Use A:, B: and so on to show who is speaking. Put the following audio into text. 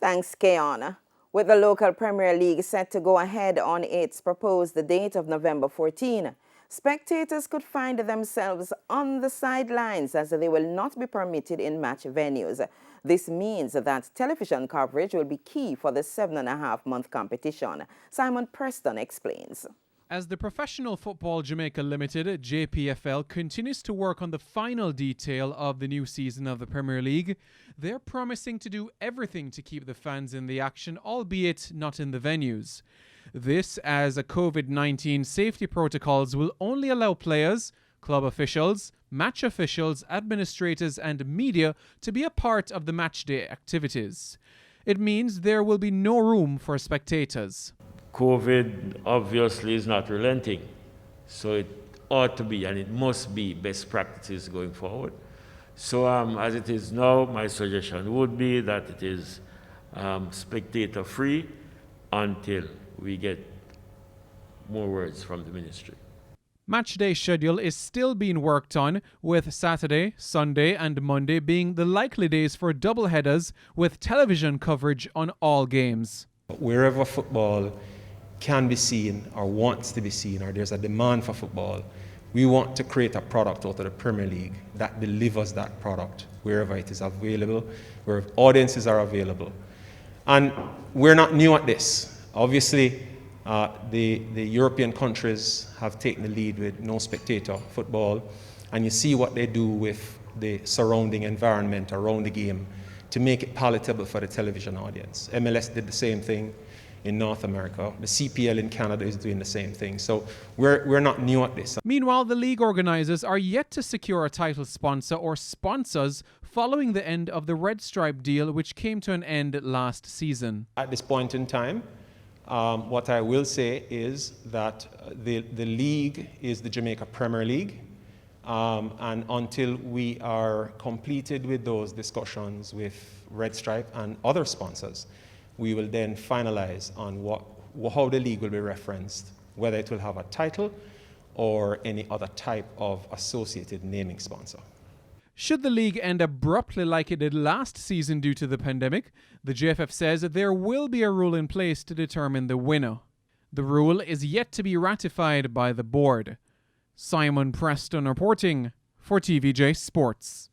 A: Thanks, Keon. With the local Premier League set to go ahead on its proposed date of November 14, spectators could find themselves on the sidelines as they will not be permitted in match venues. This means that television coverage will be key for the 7.5-month competition. Simon Preston explains.
B: As the Professional Football Jamaica Limited, JPFL, continues to work on the final detail of the new season of the Premier League, they're promising to do everything to keep the fans in the action, albeit not in the venues. This as COVID-19 safety protocols will only allow players, club officials, match officials, administrators and media to be a part of the matchday activities. It means there will be no room for spectators.
C: COVID obviously is not relenting, so it ought to be and it must be best practices going forward. So as it is now, my suggestion would be that it is spectator free until we get more words from the ministry.
B: Matchday schedule is still being worked on, with Saturday, Sunday and Monday being the likely days for double headers with television coverage on all games.
D: Wherever football can be seen or wants to be seen, or there's a demand for football, we want to create a product out of the Premier League that delivers that product wherever it is available, where audiences are available. And we're not new at this. Obviously, the European countries have taken the lead with no spectator football, and you see what they do with the surrounding environment around the game to make it palatable for the television audience. MLS did the same thing in North America. The CPL in Canada is doing the same thing. So we're not new at this.
B: Meanwhile, the league organisers are yet to secure a title sponsor or sponsors following the end of the Red Stripe deal, which came to an end last season.
D: At this point in time, what I will say is that the league is the Jamaica Premier League. And until we are completed with those discussions with Red Stripe and other sponsors, we will then finalize on how the league will be referenced, whether it will have a title or any other type of associated naming sponsor.
B: Should the league end abruptly like it did last season due to the pandemic, the JFF says that there will be a rule in place to determine the winner. The rule is yet to be ratified by the board. Simon Preston reporting for TVJ Sports.